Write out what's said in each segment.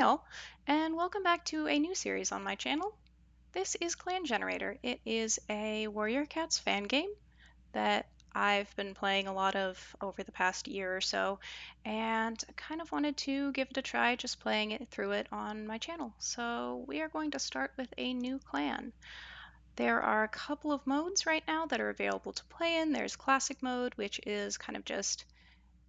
all, and welcome back to a new series on my channel. This is Clan Generator. It is a Warrior Cats fan game that I've been playing a lot of over the past year or so, and I kind of wanted to give it a try just playing it through it on my channel. So we are going to start with a new clan. There are a couple of modes right now that are available to play in. There's Classic mode, which is kind of just,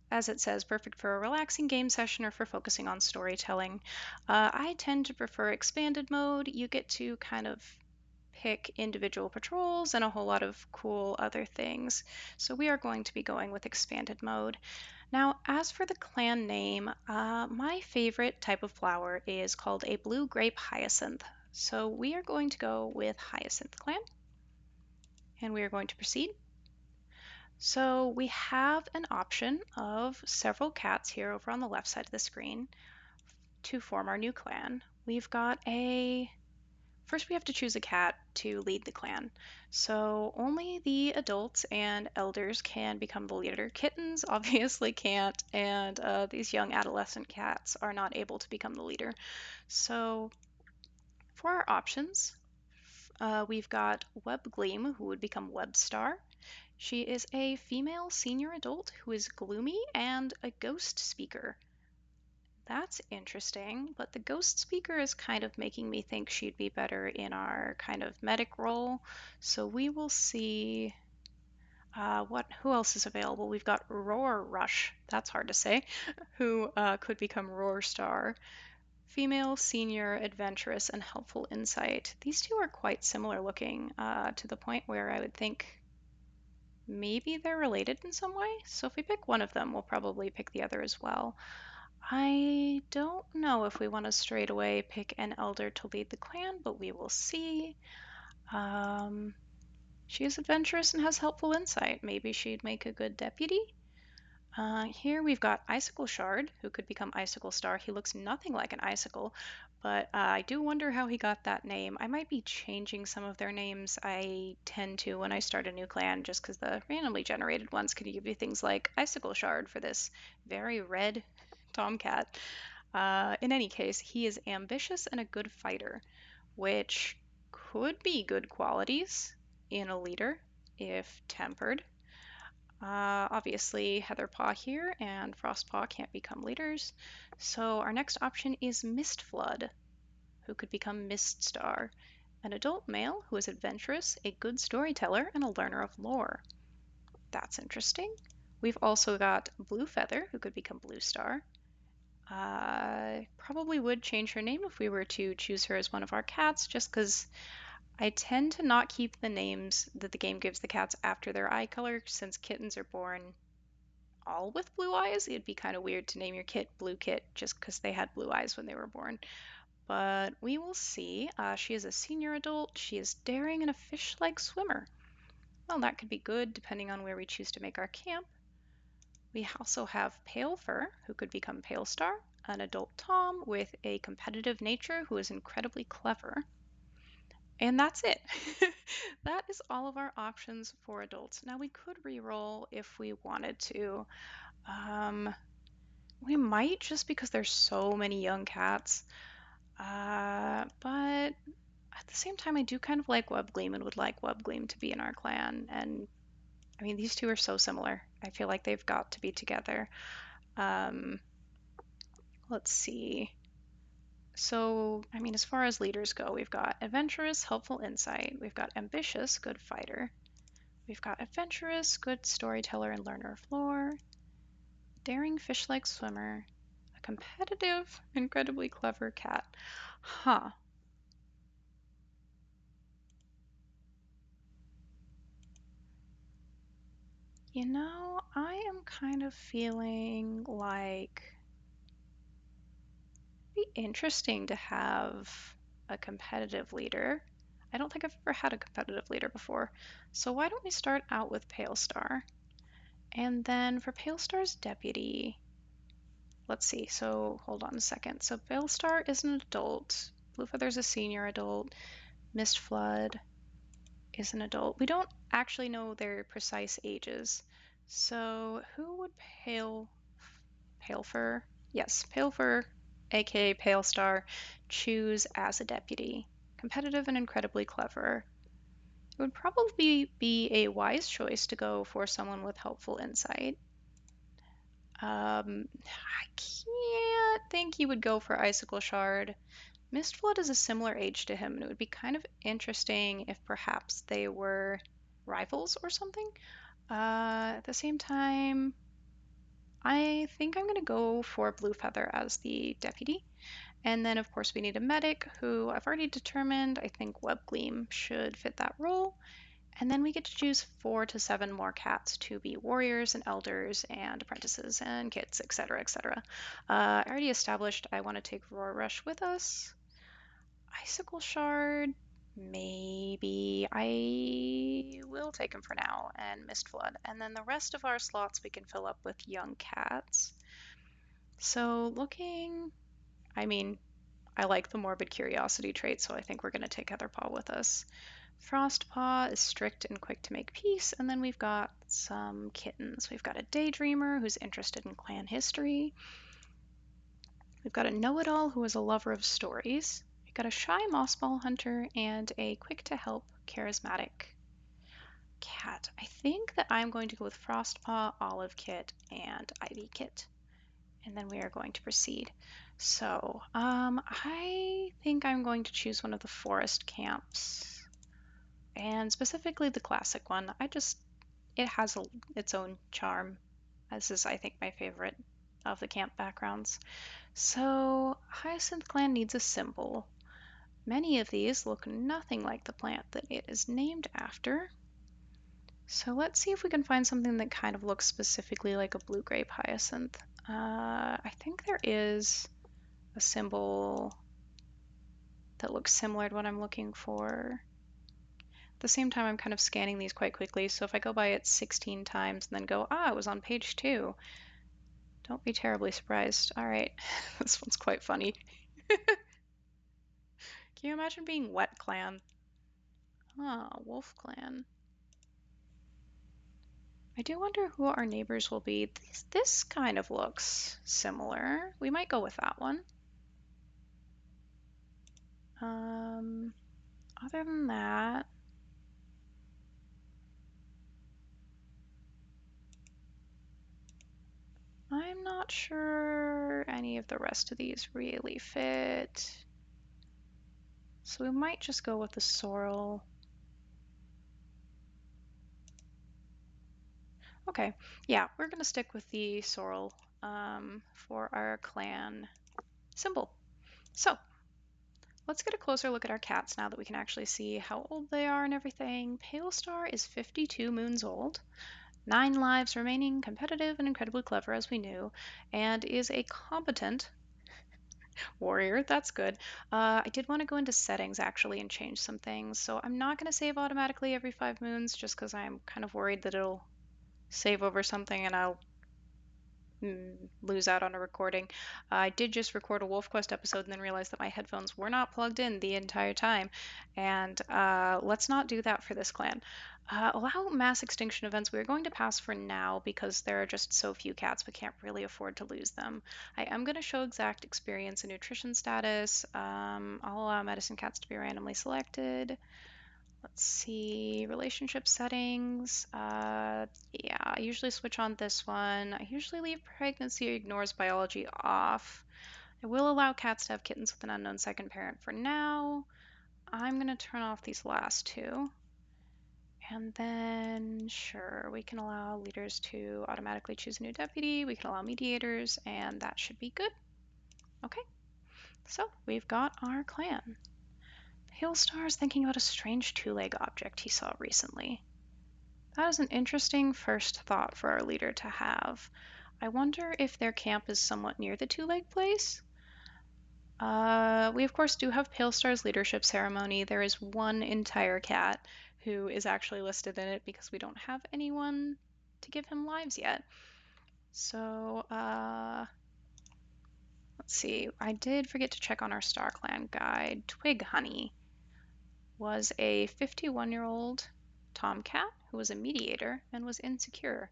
as it says, perfect for a relaxing game session or for focusing on storytelling. I tend to prefer expanded mode. You get to kind of pick individual patrols and a whole lot of cool other things. So we are going to be going with expanded mode. Now, as for the clan name, my favorite type of flower is called a blue grape hyacinth. So we are going to go with HyacinthClan, and we are going to proceed. So we have an option of several cats here over on the left side of the screen to form our new clan. First we have to choose a cat to lead the clan. So only the adults and elders can become the leader. Kittens obviously can't, and these young adolescent cats are not able to become the leader. So for our options, we've got Web Gleam, who would become Webstar. She is a female senior adult who is gloomy and a ghost speaker. That's interesting, but the ghost speaker is kind of making me think she'd be better in our kind of medic role. So we will see who else is available. We've got Roar Rush, that's hard to say, who could become Roar Star. Female, senior, adventurous, and helpful insight. These two are quite similar looking to the point where I would think maybe they're related in some way. So if we pick one of them, we'll probably pick the other as well. I don't know if we want to straight away pick an elder to lead the clan, but we will see. She is adventurous and has helpful insight. Maybe she'd make a good deputy. Here we've got Icicle Shard, who could become Icicle Star. He looks nothing like an icicle, but I do wonder how he got that name. I might be changing some of their names. I tend to when I start a new clan, just because the randomly generated ones can give you things like Icicle Shard for this very red tomcat. In any case, he is ambitious and a good fighter, which could be good qualities in a leader if tempered. Obviously, Heatherpaw here and Frostpaw can't become leaders, so our next option is Mistflood, who could become Miststar, an adult male who is adventurous, a good storyteller, and a learner of lore. That's interesting. We've also got Bluefeather, who could become Bluestar. Probably would change her name if we were to choose her as one of our cats, just because I tend to not keep the names that the game gives the cats after their eye color, since kittens are born all with blue eyes. It'd be kind of weird to name your kit Blue Kit just because they had blue eyes when they were born. But we will see. She is a senior adult. She is daring and a fish-like swimmer. Well, that could be good depending on where we choose to make our camp. We also have Pale Fur, who could become Palestar, an adult Tom with a competitive nature who is incredibly clever. And that's it. That is all of our options for adults. Now we could re-roll if we wanted to. We might just because there's so many young cats. But at the same time, I do kind of like Webgleam and would like Webgleam to be in our clan. And I mean, these two are so similar. I feel like they've got to be together. Let's see. So, I mean, as far as leaders go, we've got adventurous, helpful insight. We've got ambitious, good fighter. We've got adventurous, good storyteller and learner of lore. Daring fish-like swimmer. A competitive, incredibly clever cat. Huh. You know, I am kind of feeling like it'd be interesting to have a competitive leader. I don't think I've ever had a competitive leader before. So why don't we start out with Palestar? And then for Palestar's deputy, let's see. So hold on a second. So Palestar is an adult. Bluefeather's a senior adult. Mistflood is an adult. We don't actually know their precise ages. So who would Palefur? Yes, Palefur aka Palestar, choose as a deputy. Competitive and incredibly clever. It would probably be a wise choice to go for someone with helpful insight. I can't think he would go for Icicle Shard. Mistflood is a similar age to him, and it would be kind of interesting if perhaps they were rivals or something. At the same time, I think I'm going to go for Blue Feather as the deputy. And then, of course, we need a medic who I've already determined. I think Web Gleam should fit that role. And then we get to choose 4 to 7 more cats to be warriors and elders and apprentices and kits, etc., etc. I already established I want to take Roar Rush with us. Icicle Shard, maybe. I will take him for now, and Mist Flood. And then the rest of our slots we can fill up with young cats. So looking, I mean, I like the morbid curiosity trait, so I think we're going to take Heatherpaw with us. Frostpaw is strict and quick to make peace, and then we've got some kittens. We've got a daydreamer who's interested in clan history. We've got a know-it-all who is a lover of stories. We've got a shy mossball hunter and a quick-to-help charismatic cat. I think that I'm going to go with Frostpaw, Olive Kit, and Ivy Kit. And then we are going to proceed. So, I think I'm going to choose one of the forest camps, and specifically the classic one. It has its own charm. This is, I think, my favorite of the camp backgrounds. So, HyacinthClan needs a symbol. Many of these look nothing like the plant that it is named after. So let's see if we can find something that kind of looks specifically like a blue grape hyacinth. I think there is a symbol that looks similar to what I'm looking for. At the same time, I'm kind of scanning these quite quickly, so if I go by it 16 times and then go, it was on page 2, don't be terribly surprised. All right, this one's quite funny. Can you imagine being Wet Clan? Wolf Clan. I do wonder who our neighbors will be. This kind of looks similar. We might go with that one. Other than that, I'm not sure any of the rest of these really fit. So we might just go with the sorrel. Okay, yeah, we're gonna stick with the sorrel for our clan symbol. So let's get a closer look at our cats now that we can actually see how old they are and everything. Palestar is 52 moons old, 9 lives remaining, competitive and incredibly clever as we knew, and is a competent warrior. That's good. I did want to go into settings actually and change some things. So I'm not going to save automatically every 5 moons just because I'm kind of worried that it'll save over something and I'll lose out on a recording. I did just record a Wolf Quest episode and then realized that my headphones were not plugged in the entire time. And let's not do that for this clan. Allow mass extinction events. We're going to pass for now because there are just so few cats, we can't really afford to lose them. I am going to show exact experience and nutrition status. I'll allow medicine cats to be randomly selected. Let's see, relationship settings. Yeah, I usually switch on this one. I usually leave pregnancy ignores biology off. I will allow cats to have kittens with an unknown second parent for now. I'm going to turn off these last two. And then, sure, we can allow leaders to automatically choose a new deputy. We can allow mediators, and that should be good. Okay, so we've got our clan. Palestar is thinking about a strange two-leg object he saw recently. That is an interesting first thought for our leader to have. I wonder if their camp is somewhat near the two-leg place? We of course do have Palestar's leadership ceremony. There is one entire cat who is actually listed in it because we don't have anyone to give him lives yet. So, let's see. I did forget to check on our Star Clan guide. Twig Honey was a 51-year-old tomcat who was a mediator and was insecure.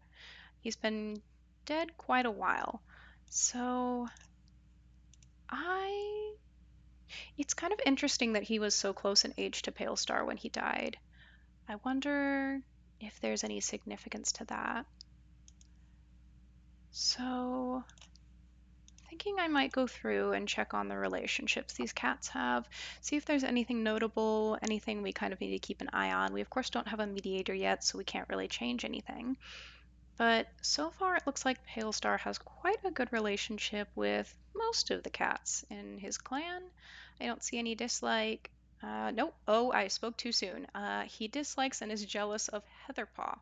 He's been dead quite a while. So I It's kind of interesting that he was so close in age to Palestar when he died. I wonder if there's any significance to that. So, thinking I might go through and check on the relationships these cats have, see if there's anything notable, anything we kind of need to keep an eye on. We, of course, don't have a mediator yet, so we can't really change anything. But so far, it looks like Palestar has quite a good relationship with most of the cats in his clan. I don't see any dislike. Nope. Oh, I spoke too soon. He dislikes and is jealous of Heatherpaw.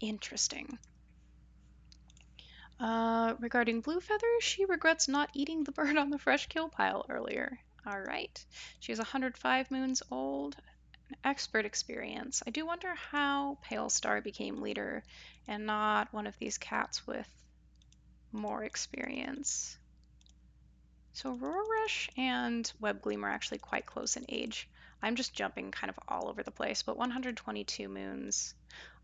Interesting. Regarding Blue Feather, she regrets not eating the bird on the fresh kill pile earlier. All right. She's 105 moons old. Expert experience. I do wonder how Palestar became leader and not one of these cats with more experience. So Rush and Webgleam are actually quite close in age. I'm just jumping kind of all over the place, but 122 moons.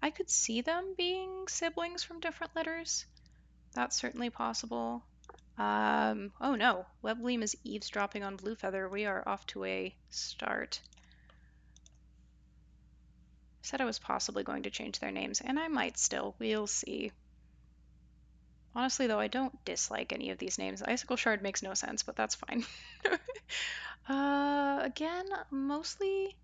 I could see them being siblings from different litters. That's certainly possible. Oh no, Webgleam is eavesdropping on Bluefeather. We are off to a start. I said I was possibly going to change their names, and I might still. We'll see. Honestly, though, I don't dislike any of these names. Icicle Shard makes no sense, but that's fine. Again, mostly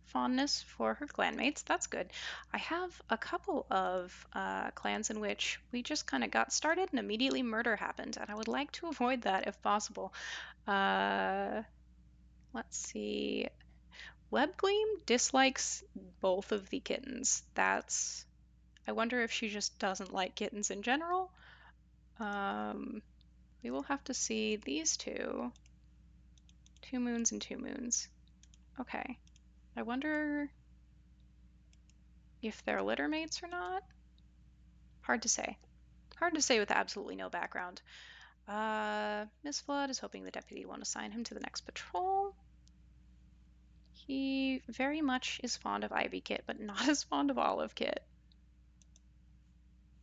fondness for her clanmates. That's good. I have a couple of clans in which we just kind of got started and immediately murder happened, and I would like to avoid that if possible. Uh, let's see. Webgleam dislikes both of the kittens. I wonder if she just doesn't like kittens in general. Um, we will have to see these two. 2 moons and 2 moons. Okay. I wonder if they're litter mates or not. Hard to say. Hard to say with absolutely no background. Miss Flood is hoping the deputy won't assign him to the next patrol. He very much is fond of Ivy Kit, but not as fond of Olive Kit.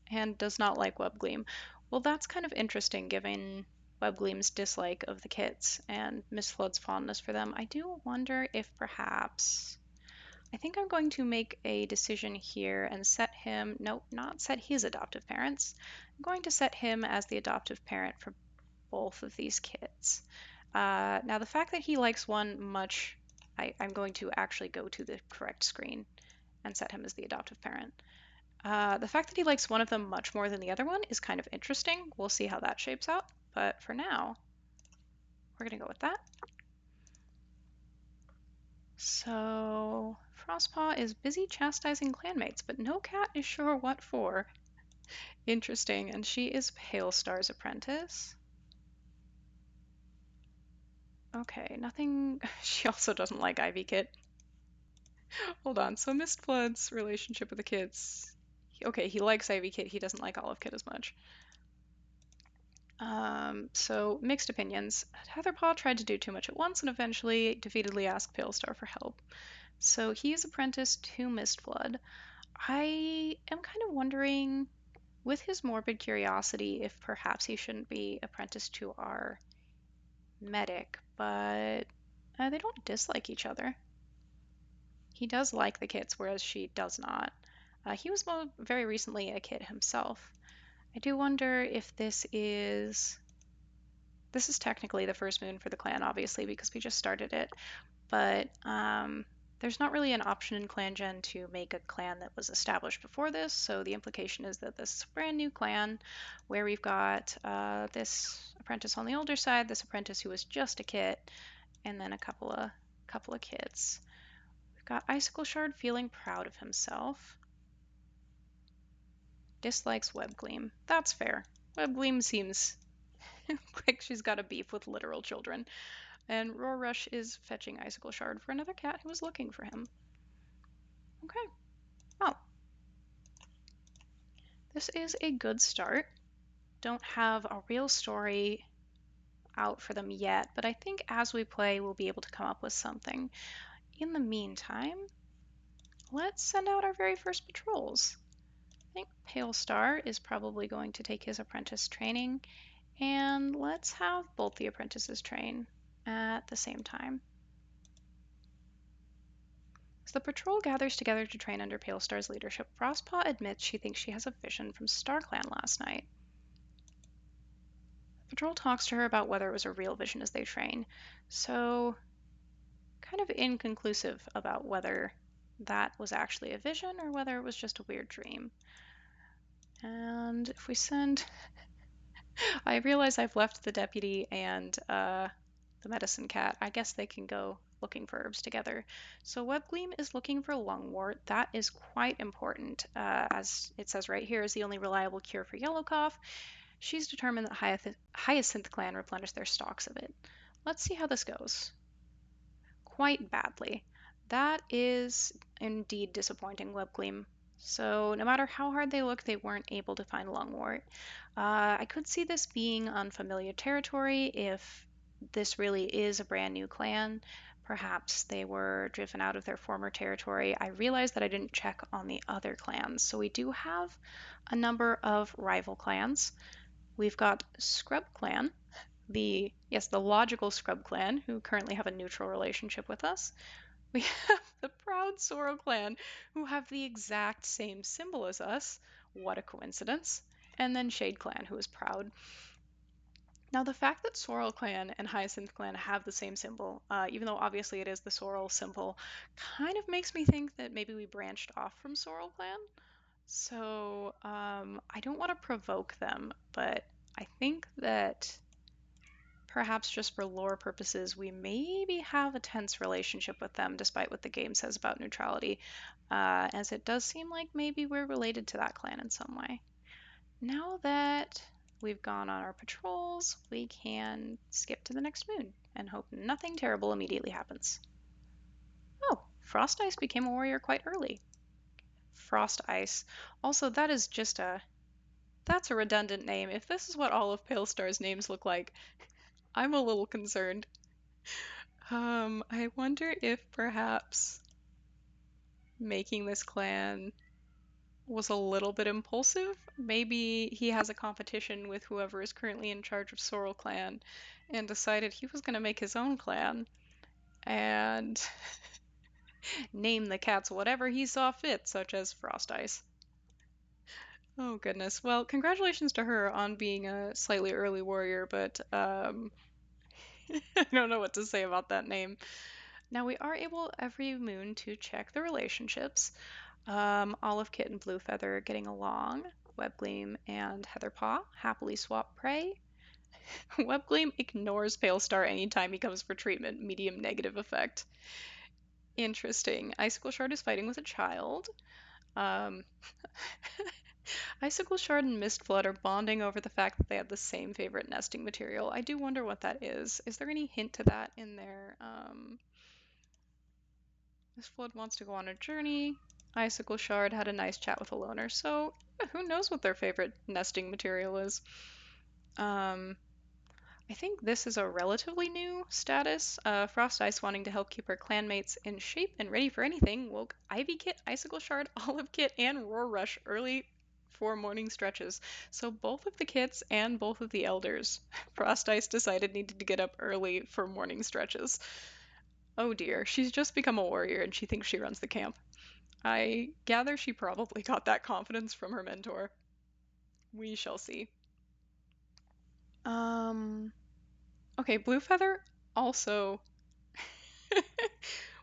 And does not like Webgleam. Well, that's kind of interesting given Webgleam's dislike of the kits and Miss Flood's fondness for them. I do wonder if perhaps I think I'm going to make a decision here and set him, nope, not set his adoptive parents. I'm going to set him as the adoptive parent for both of these kids. Now, the fact that he likes one I'm going to actually go to the correct screen and set him as the adoptive parent. The fact that he likes one of them much more than the other one is kind of interesting. We'll see how that shapes out. But for now, we're going to go with that. So, Frostpaw is busy chastising clanmates, but no cat is sure what for. Interesting, and she is Palestar's apprentice. Okay, nothing. She also doesn't like Ivy Kit. Hold on, so Mistflood's relationship with the kids. Okay, he likes Ivy Kit, he doesn't like Olive Kit as much. So mixed opinions. Heatherpaw tried to do too much at once and eventually defeatedly asked Palestar for help. So he is apprenticed to Mistflood. I am kind of wondering, with his morbid curiosity, if perhaps he shouldn't be apprenticed to our medic, but they don't dislike each other. He does like the kits, whereas she does not. He was very recently a kid himself. I do wonder if this is technically the first moon for the clan, obviously, because we just started it, but there's not really an option in ClanGen to make a clan that was established before this, so the implication is that this is a brand new clan where we've got this apprentice on the older side, this apprentice who was just a kit, and then a couple of kids. We've got Icicle Shard feeling proud of himself. Dislikes Webgleam. That's fair. Webgleam seems like she's got a beef with literal children. And Rush is fetching Icicle Shard for another cat who is looking for him. Okay. Oh. This is a good start. Don't have a real story out for them yet, but I think as we play, we'll be able to come up with something. In the meantime, let's send out our very first patrols. I think Palestar is probably going to take his apprentice training, And let's have both the apprentices train at the same time. As the patrol gathers together to train under Palestar's leadership, Frostpaw admits she thinks she has a vision from StarClan last night. The patrol talks to her about whether it was a real vision as they train, so kind of inconclusive about whether that was actually a vision or whether it was just a weird dream. And if we send... I realize I've left the deputy and the medicine cat. I guess they can go looking for herbs together. So Webgleam is looking for lungwort. That is quite important, as it says right here, is the only reliable cure for yellow cough. She's determined that HyacinthClan replenish their stocks of it. Let's see how this goes. Quite badly. That is indeed disappointing, Webgleam. So no matter how hard they look, they weren't able to find lungwort. I could see this being unfamiliar territory if this really is a brand new clan. Perhaps they were driven out of their former territory. I realized that I didn't check on the other clans. So we do have a number of rival clans. We've got Scrub Clan, the logical Scrub Clan, who currently have a neutral relationship with us. We have the proud Sorrow Clan, who have the exact same symbol as us. What a coincidence. And then Shade Clan, who is proud. Now, the fact that Sorrel Clan and Hyacinth Clan have the same symbol, even though obviously it is the Sorrel symbol, kind of makes me think that maybe we branched off from Sorrel Clan. So I don't want to provoke them, but I think that perhaps just for lore purposes, we maybe have a tense relationship with them, despite what the game says about neutrality, as it does seem like maybe we're related to that clan in some way. Now that we've gone on our patrols, we can skip to the next moon and hope nothing terrible immediately happens. Oh, Frost Ice became a warrior quite early. Frost Ice. Also, that's a redundant name. If this is what all of Palestar's names look like, I'm a little concerned. I wonder if perhaps making this clan was a little bit impulsive. Maybe he has a competition with whoever is currently in charge of Sorrel Clan and decided he was going to make his own clan and name the cats whatever he saw fit, such as Frost Ice. Oh goodness. Well, congratulations to her on being a slightly early warrior, but I don't know what to say about that name. Now we are able every moon to check the relationships. Olive Kit and Blue Feather getting along. Webgleam and Heatherpaw happily swap prey. Webgleam ignores Palestar anytime he comes for treatment, medium negative effect. Interesting. Icicle Shard is fighting with a child. Um, Icicle Shard and Mistflood are bonding over the fact that they have the same favorite nesting material. I do wonder what that is. Is there any hint to that in there? Mistflood wants to go on a journey. Icicle Shard had a nice chat with a loner, so yeah, who knows what their favorite nesting material is. I think this is a relatively new status. Frost Ice, wanting to help keep her clanmates in shape and ready for anything, woke Ivy Kit, Icicle Shard, Olive Kit, and Roar Rush early for morning stretches. So both of the kits and both of the elders, Frost Ice decided needed to get up early for morning stretches. Oh dear, she's just become a warrior and she thinks she runs the camp. I gather she probably got that confidence from her mentor. We shall see. Okay, Blue Feather also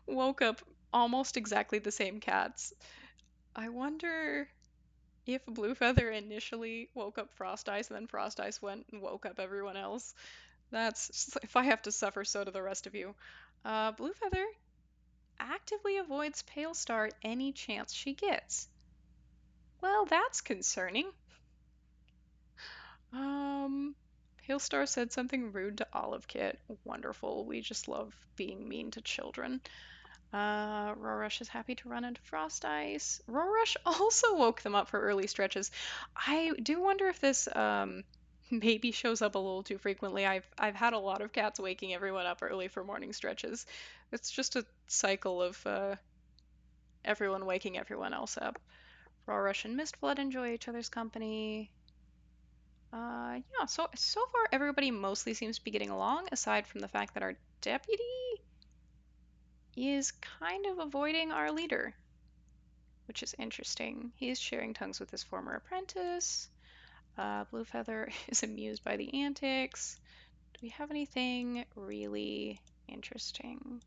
woke up almost exactly the same cats. I wonder if Blue Feather initially woke up Frost Ice and then Frost Ice went and woke up everyone else. That's if I have to suffer, so do the rest of you. Blue Feather actively avoids Pale Star any chance she gets. Well, that's concerning. Um, Pale Star said something rude to Olive Kit. Wonderful. We just love being mean to children. Rorush is happy to run into Frost Ice. Rorush also woke them up for early stretches. I do wonder if this maybe shows up a little too frequently. I've had a lot of cats waking everyone up early for morning stretches. It's just a cycle of everyone waking everyone else up. Rorush and Mistblood enjoy each other's company. Yeah, so far everybody mostly seems to be getting along, aside from the fact that our deputy is kind of avoiding our leader, which is interesting. He's sharing tongues with his former apprentice. Bluefeather is amused by the antics. Do we have anything really interesting?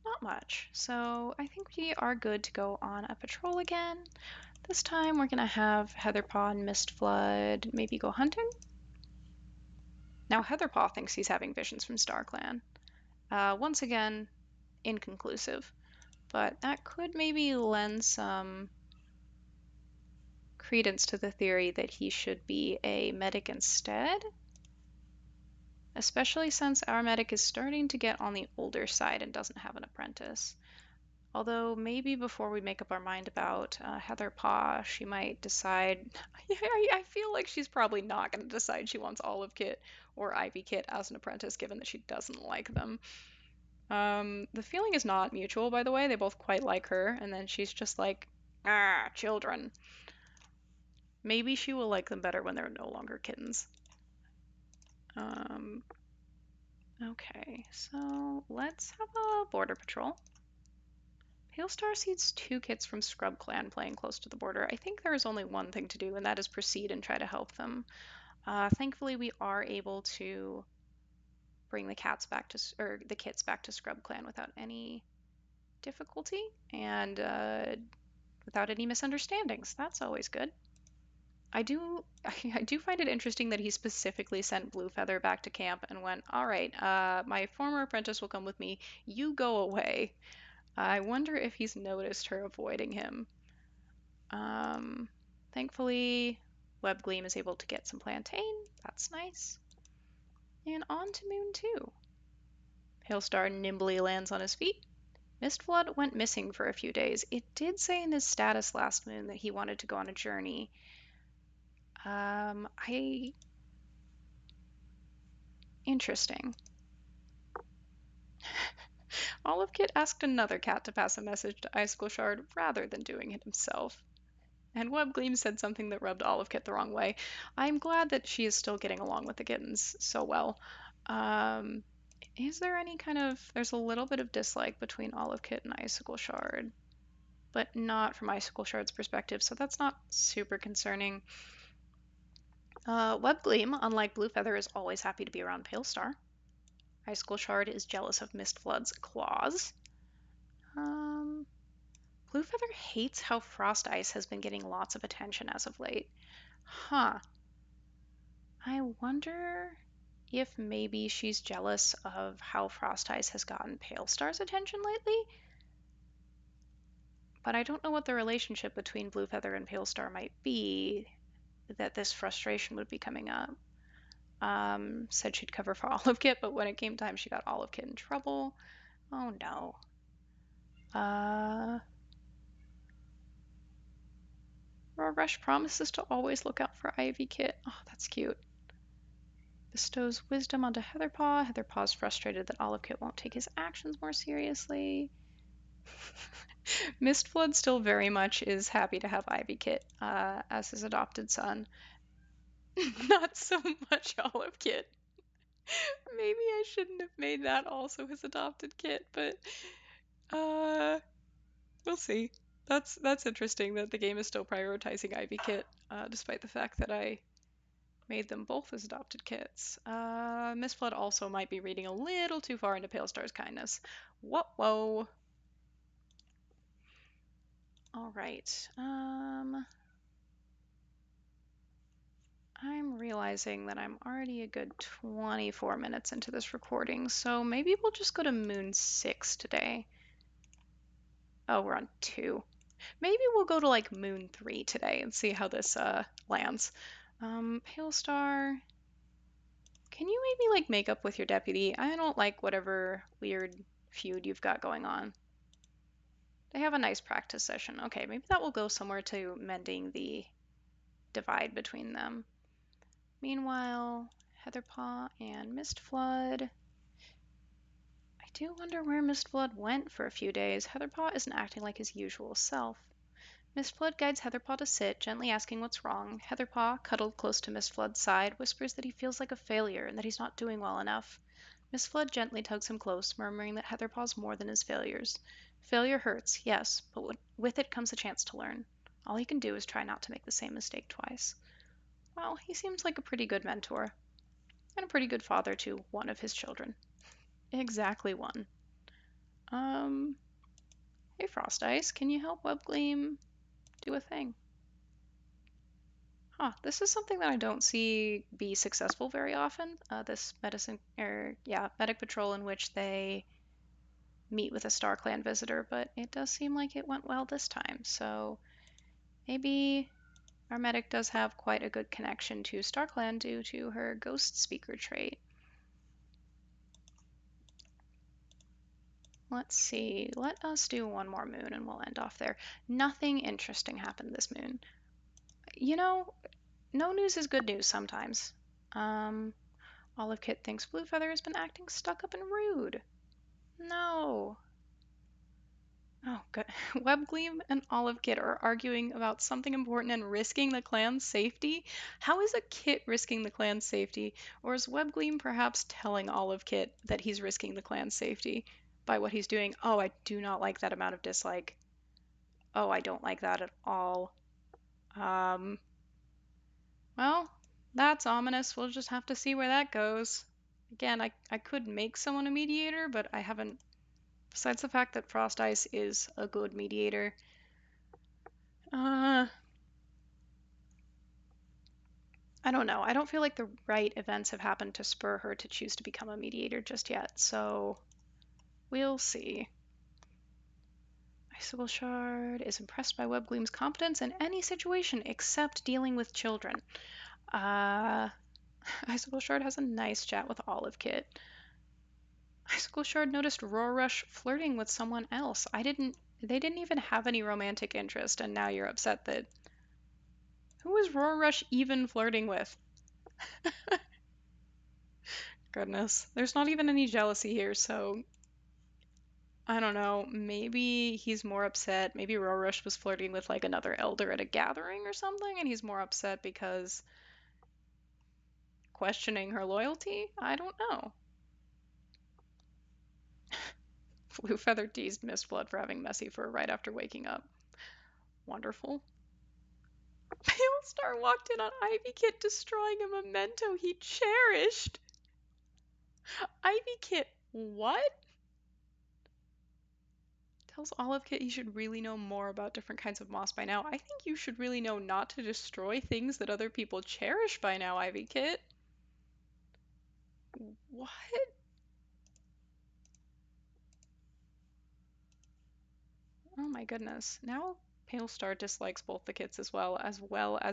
Not much. So I think we are good to go on a patrol again. This time we're gonna have Heatherpaw and Mistflood maybe go hunting. Now Heatherpaw thinks he's having visions from StarClan. Once again, inconclusive, but that could maybe lend some credence to the theory that he should be a medic instead, especially since our medic is starting to get on the older side and doesn't have an apprentice. Although maybe before we make up our mind about Heatherpaw, she might decide. I feel like she's probably not going to decide she wants Olive Kit or Ivy Kit as an apprentice, given that she doesn't like them. The feeling is not mutual, by the way. They both quite like her, and then she's just like, ah, children. Maybe she will like them better when they're no longer kittens. Okay, so let's have a border patrol. Palestar sees two kits from Scrub Clan playing close to the border. I think there is only one thing to do, and that is proceed and try to help them. Thankfully, we are able to bring the the kits back to Scrub Clan without any difficulty and without any misunderstandings. That's always good. I do I do find it interesting that he specifically sent Bluefeather back to camp and went, all right, my former apprentice will come with me. You go away. I wonder if he's noticed her avoiding him. Thankfully, Webgleam is able to get some plantain. That's nice. And on to Moon 2. Palestar nimbly lands on his feet. Mistflood went missing for a few days. It did say in his status last moon that he wanted to go on a journey. I... Interesting. Olive Kit asked another cat to pass a message to Icicle Shard rather than doing it himself. And Webgleam said something that rubbed Olive Kit the wrong way. I'm glad that she is still getting along with the kittens so well. Is there any kind of... There's a little bit of dislike between Olive Kit and Icicle Shard, but not from Icicle Shard's perspective, so that's not super concerning. Webgleam, unlike Bluefeather, is always happy to be around Palestar. Icicle Shard is jealous of Mistflood's claws. Bluefeather hates how Frost Ice has been getting lots of attention as of late. Huh. I wonder if maybe she's jealous of how Frost Ice has gotten Palestar's attention lately? But I don't know what the relationship between Bluefeather and Palestar might be that this frustration would be coming up. Said she'd cover for Olive Kit, but when it came time, she got Olive Kit in trouble. Oh no. Rush promises to always look out for Ivy Kit. Oh, that's cute. Bestows wisdom onto Heatherpaw. Heatherpaw's frustrated that Olive Kit won't take his actions more seriously. Mistflood still very much is happy to have Ivy Kit as his adopted son. Not so much Olive Kit. Maybe I shouldn't have made that also his adopted kit, but we'll see. That's interesting that the game is still prioritizing Ivy Kit, despite the fact that I made them both as adopted kits. Mistflood also might be reading a little too far into Palestar's kindness. Whoa. All right. I'm realizing that I'm already a good 24 minutes into this recording, so maybe we'll just go to Moon 6 today. Oh, we're on 2. Maybe we'll go to like Moon 3 today and see how this lands. Palestar, can you maybe like make up with your deputy? I don't like whatever weird feud you've got going on. They have a nice practice session. Okay, maybe that will go somewhere to mending the divide between them. Meanwhile, Heatherpaw and Mistflood. I do wonder where Mistflood went for a few days. Heatherpaw isn't acting like his usual self. Mistflood guides Heatherpaw to sit, gently asking what's wrong. Heatherpaw, cuddled close to Mistflood's side, whispers that he feels like a failure and that he's not doing well enough. Mistflood gently tugs him close, murmuring that Heatherpaw's more than his failures. Failure hurts, yes, but with it comes a chance to learn. All he can do is try not to make the same mistake twice. Well, he seems like a pretty good mentor, and a pretty good father to one of his children. Exactly one. Hey Frost Ice, can you help Webgleam do a thing? Huh, this is something that I don't see be successful very often. This medic patrol in which they meet with a StarClan visitor, but it does seem like it went well this time. So maybe our medic does have quite a good connection to StarClan due to her ghost speaker trait. Let's see, let us do one more moon and we'll end off there. Nothing interesting happened this moon. You know, no news is good news sometimes. Olive Kit thinks Bluefeather has been acting stuck up and rude. No. Oh, good. Webgleam and Olive Kit are arguing about something important and risking the clan's safety? How is a Kit risking the clan's safety? Or is Webgleam perhaps telling Olive Kit that he's risking the clan's safety by what he's doing? Oh, I do not like that amount of dislike. Oh, I don't like that at all. Um, well, that's ominous. We'll just have to see where that goes. Again, I could make someone a mediator, but I haven't. Besides the fact that Frost Ice is a good mediator, I don't know. I don't feel like the right events have happened to spur her to choose to become a mediator just yet, so we'll see. Icicle Shard is impressed by Webgleam's competence in any situation except dealing with children. Icicle Shard has a nice chat with Olive Kit. Icicle Shard noticed Rorush flirting with someone else. They didn't even have any romantic interest, and now you're upset that. Who is Rorush even flirting with? Goodness. There's not even any jealousy here, so I don't know. Maybe he's more upset. Maybe Rorush was flirting with like another elder at a gathering or something, and he's more upset because questioning her loyalty? I don't know. Bluefeather teased Mistblood for having messy fur right after waking up. Wonderful. Palestar walked in on Ivy Kit destroying a memento he cherished. Ivy Kit, what? Tells Olive Kit he should really know more about different kinds of moss by now. I think you should really know not to destroy things that other people cherish by now, Ivy Kit. What? Oh my goodness. Now Palestar dislikes both the kits as well as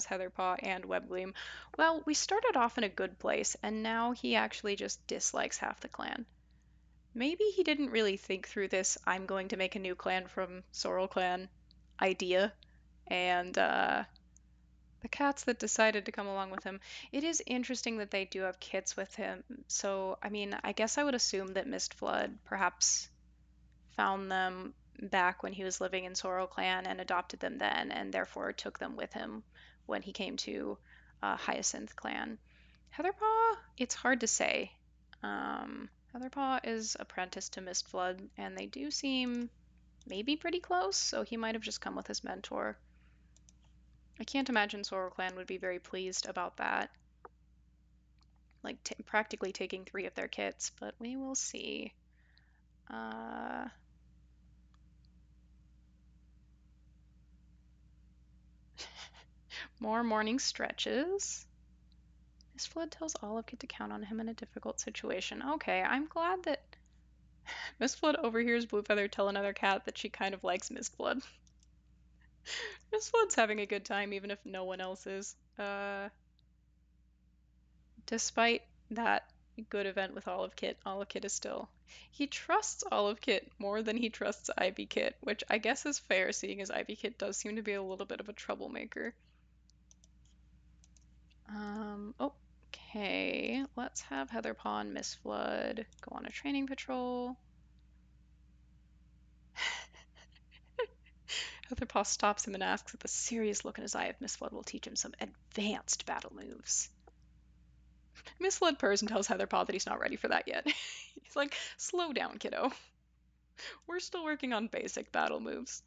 Heatherpaw and Webgleam. Well, we started off in a good place, and now he actually just dislikes half the clan. Maybe he didn't really think through this I'm going to make a new clan from Sorrel Clan idea, and the cats that decided to come along with him. It is interesting that they do have kits with him. So, I mean, I guess I would assume that Mistflood perhaps found them back when he was living in Sorrel Clan and adopted them then, and therefore took them with him when he came to HyacinthClan. Heatherpaw, it's hard to say. Heatherpaw is apprenticed to Mistflood, and they do seem maybe pretty close, so he might have just come with his mentor. I can't imagine Sorrel Clan would be very pleased about that. Like practically taking 3 of their kits, but we will see. More morning stretches. Miss Flood tells Olive Kit to count on him in a difficult situation. Okay, I'm glad that Miss Flood overhears Bluefeather tell another cat that she kind of likes Miss Flood. Miss Flood's having a good time even if no one else is. Despite that good event with Olive Kit is still. He trusts Olive Kit more than he trusts Ivy Kit, which I guess is fair seeing as Ivy Kit does seem to be a little bit of a troublemaker. Okay, let's have Heatherpaw and Miss Flood go on a training patrol. Heatherpaw stops him and asks with a serious look in his eye if Miss Flood will teach him some advanced battle moves. Miss Flood purrs and tells Heatherpaw that he's not ready for that yet. He's like, slow down, kiddo. We're still working on basic battle moves.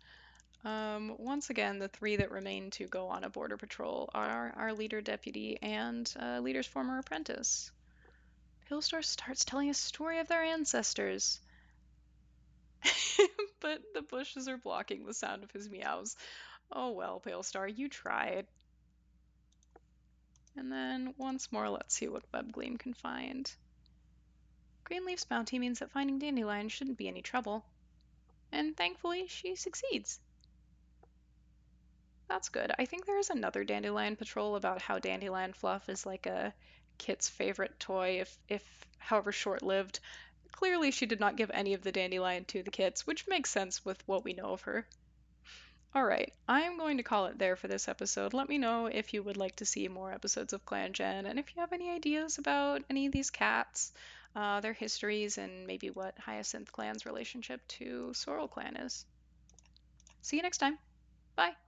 Once again, the three that remain to go on a border patrol are our leader deputy and leader's former apprentice. Palestar starts telling a story of their ancestors. But the bushes are blocking the sound of his meows. Oh well, Palestar, you tried. And then once more, let's see what Webgleam can find. Greenleaf's bounty means that finding Dandelion shouldn't be any trouble. And thankfully, she succeeds. That's good. I think there is another Dandelion patrol about how Dandelion fluff is like a Kit's favorite toy, if however short-lived. Clearly, she did not give any of the Dandelion to the Kits, which makes sense with what we know of her. Alright, I'm going to call it there for this episode. Let me know if you would like to see more episodes of ClanGen, and if you have any ideas about any of these cats, their histories, and maybe what HyacinthClan's relationship to SorrelClan is. See you next time. Bye!